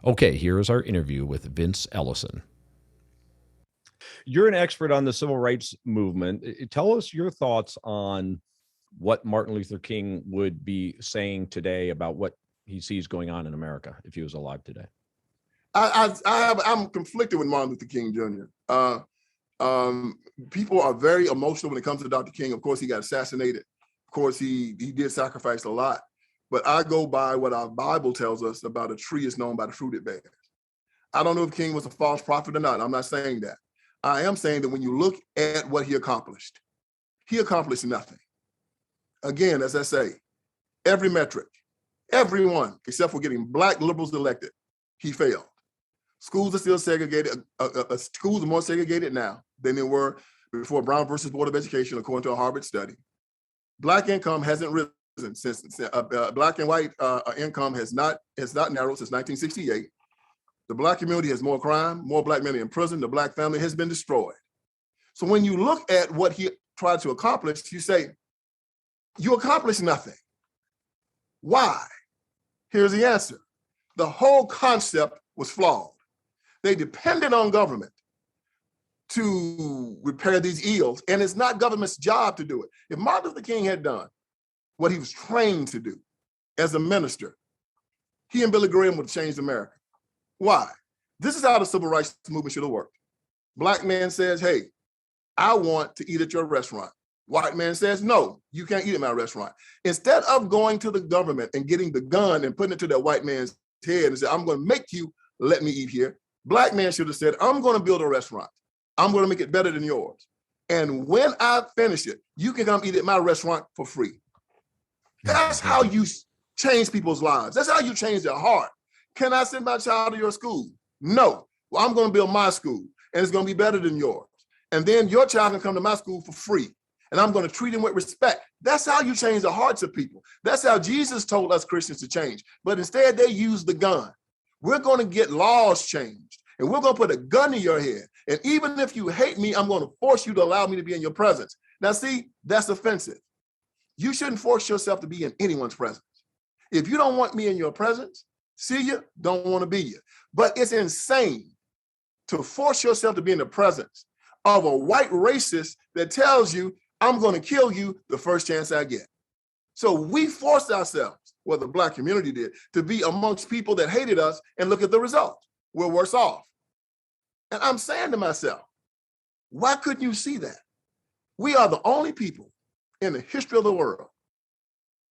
Okay, here is our interview with Vince Ellison. You're an expert on the civil rights movement. Tell us your thoughts on what Martin Luther King would be saying today about what he sees going on in America if he was alive today. I'm conflicted with Martin Luther King Jr. People are very emotional when it comes to Dr. King. Of course, he got assassinated. Of course, he did sacrifice a lot. But I go by what our Bible tells us about a tree is known by the fruit it bears. I don't know if King was a false prophet or not. I'm not saying that. I am saying that when you look at what he accomplished nothing. Again, as I say, every metric, everyone, except for getting Black liberals elected, he failed. Schools are still segregated. Schools are more segregated now than they were before Brown versus Board of Education, according to a Harvard study. Black income hasn't risen since Black and white income has not narrowed since 1968. The Black community has more crime, more Black men in prison. The Black family has been destroyed. So when you look at what he tried to accomplish, you say, you accomplished nothing. Why? Here's the answer. The whole concept was flawed. They depended on government to repair these ills, and it's not government's job to do it. If Martin Luther King had done what he was trained to do as a minister, he and Billy Graham would have changed America. Why? This is how the civil rights movement should have worked. Black man says, hey, I want to eat at your restaurant. White man says, no, you can't eat at my restaurant. Instead of going to the government and getting the gun and putting it to that white man's head and say, I'm going to make you let me eat here, Black man should have said, I'm going to build a restaurant. I'm going to make it better than yours. And when I finish it, you can come eat at my restaurant for free. That's how you change people's lives. That's how you change their heart. Can I send my child to your school? No. Well, I'm going to build my school, and it's going to be better than yours. And then your child can come to my school for free, and I'm going to treat him with respect. That's how you change the hearts of people. That's how Jesus told us Christians to change. But instead, they use the gun. We're going to get laws changed, and we're going to put a gun in your head. And even if you hate me, I'm going to force you to allow me to be in your presence. Now, see, that's offensive. You shouldn't force yourself to be in anyone's presence. If you don't want me in your presence, see you, don't want to be you. But it's insane to force yourself to be in the presence of a white racist that tells you, I'm going to kill you the first chance I get. So we forced ourselves, well, the Black community did, to be amongst people that hated us, and look at the result. We're worse off. And I'm saying to myself, why couldn't you see that? We are the only people in the history of the world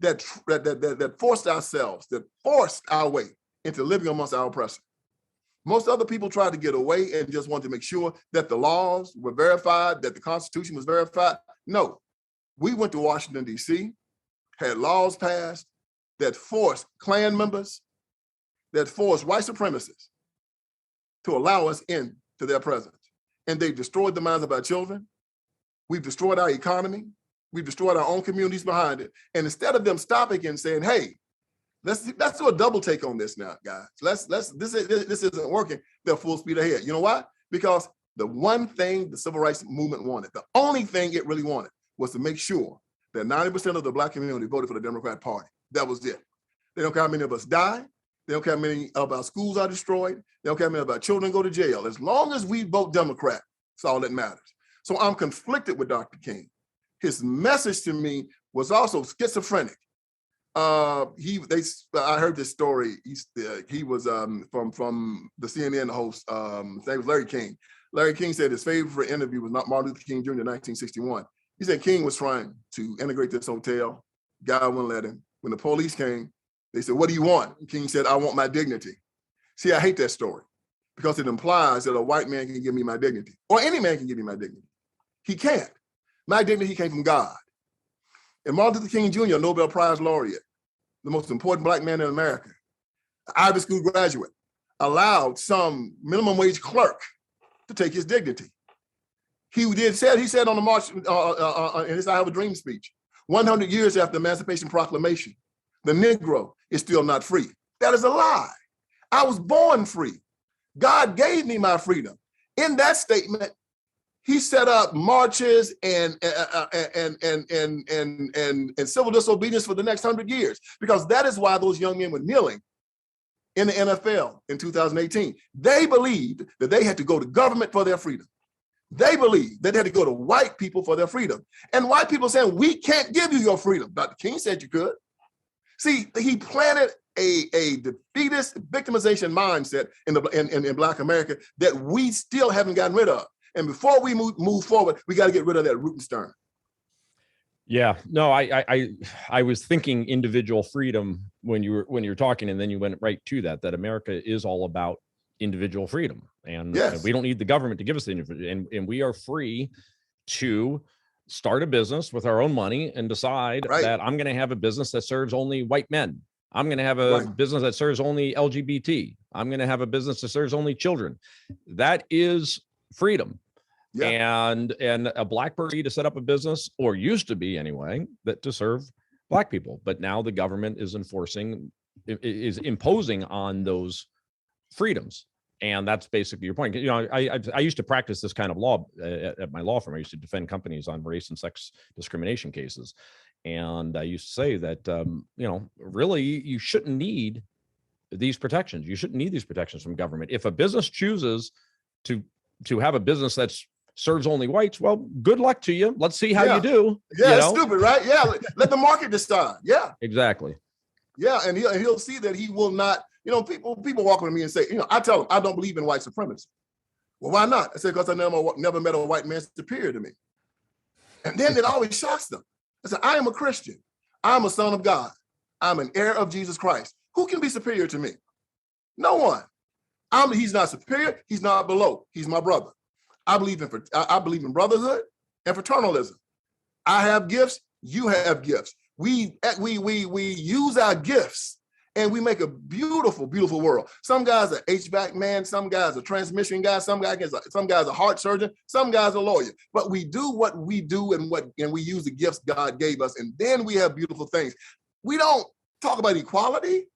that forced ourselves, that forced our way into living amongst our oppressors. Most other people tried to get away and just wanted to make sure that the laws were verified, that the Constitution was verified. No, we went to Washington, D.C., had laws passed that forced Klan members, that forced white supremacists to allow us into their presence. And they've destroyed the minds of our children. We've destroyed our economy. We've destroyed our own communities behind it. And instead of them stopping and saying, hey, let's do a double take on this now, guys. This isn't working. They're full speed ahead. You know why? Because the one thing the civil rights movement wanted, the only thing it really wanted, was to make sure that 90% of the Black community voted for the Democrat Party. That was it. They don't care how many of us die. They don't care how many of our schools are destroyed. They don't care how many of our children go to jail. As long as we vote Democrat, that's all that matters. So I'm conflicted with Dr. King. His message to me was also schizophrenic. I heard this story. He was from the CNN host. His name was Larry King. Larry King said his favorite interview was not Martin Luther King Jr. in 1961. He said King was trying to integrate this hotel. Guy wouldn't let him. When the police came, they said, what do you want? And King said, I want my dignity. See, I hate that story because it implies that a white man can give me my dignity, or any man can give me my dignity. He can't. My dignity came from God. And Martin Luther King Jr., Nobel Prize laureate, the most important Black man in America, Ivy School graduate, allowed some minimum wage clerk to take his dignity. He said on the march, in his I Have a Dream speech, 100 years after the Emancipation Proclamation, the Negro is still not free. That is a lie. I was born free. God gave me my freedom. In that statement, he set up marches and civil disobedience for the next 100 years, because that is why those young men were kneeling in the NFL in 2018. They believed that they had to go to government for their freedom. They believed that they had to go to white people for their freedom. And white people saying, we can't give you your freedom. Dr. King said you could. See, he planted a defeatist victimization mindset in Black America that we still haven't gotten rid of. And before we move forward, we got to get rid of that root and stern. Yeah, no, I was thinking individual freedom when you were talking, and then you went right to that America is all about individual freedom, and yes, we don't need the government to give us the individual, and we are free to start a business with our own money and decide that I'm going to have a business that serves only white men. I'm going to have a business that serves only LGBT. I'm going to have a business that serves only children. That is freedom. Yeah. And a Black person to set up a business, or used to be anyway, that to serve Black people. But now the government is imposing on those freedoms. And that's basically your point. You know, I used to practice this kind of law at my law firm. I used to defend companies on race and sex discrimination cases. And I used to say that, you know, really, you shouldn't need these protections. You shouldn't need these protections from government. If a business chooses to have a business that serves only whites, well, good luck to you. Let's see how you do. Yeah, it's stupid, right? Yeah, let the market decide. Yeah, exactly. Yeah, and he'll see that he will not. You know, people walk with me and say, you know, I tell them I don't believe in white supremacy. Well, why not? I said, because I never met a white man superior to me. And then it always shocks them. I said, I am a Christian. I'm a son of God. I'm an heir of Jesus Christ. Who can be superior to me? No one. He's not superior. He's not below. He's my brother. I believe in brotherhood and fraternalism. I have gifts. You have gifts. We use our gifts and we make a beautiful, beautiful world. Some guys are HVAC man. Some guys are transmission guys. Some guys are heart surgeon. Some guys are lawyer. But we do what we do and we use the gifts God gave us. And then we have beautiful things. We don't talk about equality.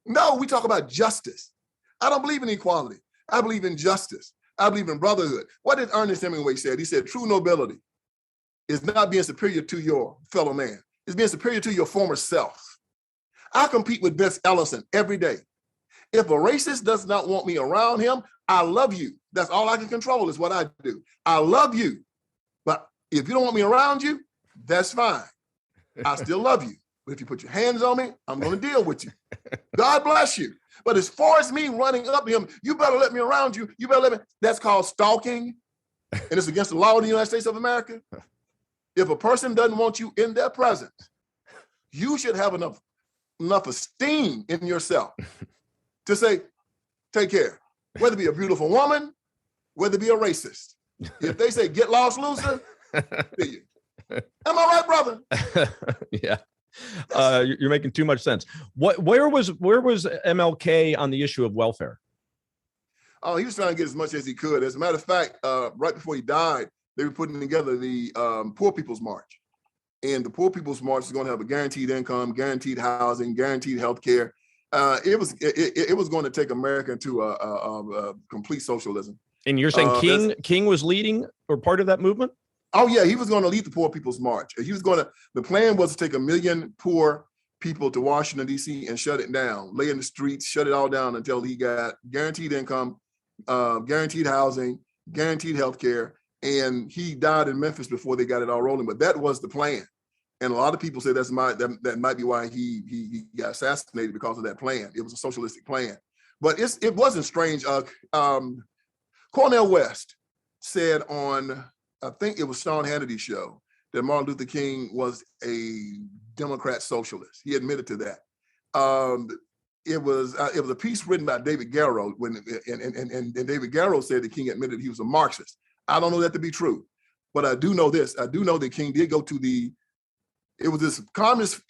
No, we talk about justice. I don't believe in equality. I believe in justice. I believe in brotherhood. What did Ernest Hemingway say? He said, true nobility is not being superior to your fellow man. It's being superior to your former self. I compete with Vince Ellison every day. If a racist does not want me around him, I love you. That's all I can control is what I do. I love you. But if you don't want me around you, that's fine. I still love you. But if you put your hands on me, I'm going to deal with you. God bless you. But as far as me running up to him, you better let me around you. You better let me. That's called stalking. And it's against the law of the United States of America. If a person doesn't want you in their presence, you should have enough esteem in yourself to say, take care. Whether it be a beautiful woman, whether it be a racist. If they say, get lost, loser, do you? Am I right, brother? Yeah. You're making too much sense. Where was MLK on the issue of welfare? Oh, he was trying to get as much as he could. As a matter of fact, right before he died, they were putting together the Poor People's March. And the Poor People's March is going to have a guaranteed income, guaranteed housing, guaranteed health care. It was going to take America into a complete socialism. And you're saying King was leading or part of that movement? Oh yeah, he was going to lead the Poor People's March. The plan was to take 1 million poor people to Washington, D.C. and shut it down, lay in the streets, shut it all down until he got guaranteed income, guaranteed housing, guaranteed health care. And he died in Memphis before they got it all rolling. But that was the plan. And a lot of people say that might be why he got assassinated, because of that plan. It was a socialistic plan. But it wasn't strange. Cornel West said on, I think it was Sean Hannity's show, that Martin Luther King was a Democrat socialist. He admitted to that. It was a piece written by David Garrow and David Garrow said that King admitted he was a Marxist. I don't know that to be true, but I do know this. I do know that King did go to it was this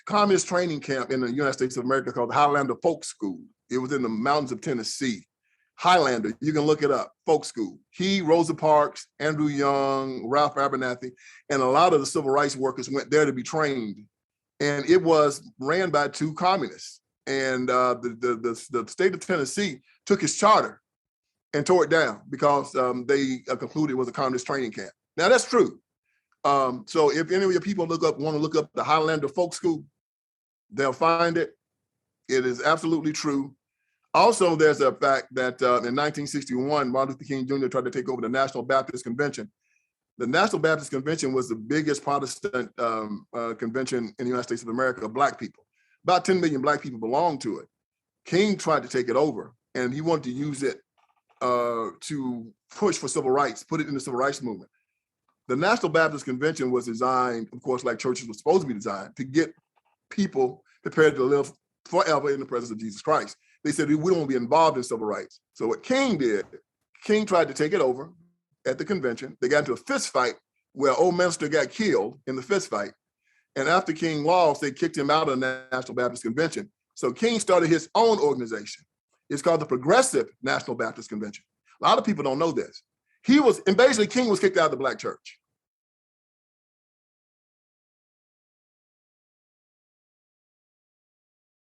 communist training camp in the United States of America called the Highlander Folk School. It was in the mountains of Tennessee. Highlander, you can look it up, folk school. He, Rosa Parks, Andrew Young, Ralph Abernathy, and a lot of the civil rights workers went there to be trained. And it was ran by two communists. And the state of Tennessee took his charter and tore it down because they concluded it was a communist training camp. Now that's true. So if any of your people want to look up the Highlander Folk School, they'll find it. It is absolutely true. Also, there's a fact that in 1961, Martin Luther King Jr. tried to take over the National Baptist Convention. The National Baptist Convention was the biggest Protestant convention in the United States of America of Black people. About 10 million Black people belonged to it. King tried to take it over, and he wanted to use it to push for civil rights, put it in the civil rights movement. The National Baptist Convention was designed, of course, like churches were supposed to be designed, to get people prepared to live forever in the presence of Jesus Christ. They said, we don't want to be involved in civil rights. So what King did, King tried to take it over at the convention. They got into a fist fight where old minister got killed in the fist fight. And after King lost, they kicked him out of the National Baptist Convention. So King started his own organization. It's called the Progressive National Baptist Convention. A lot of people don't know this. And basically King was kicked out of the Black church.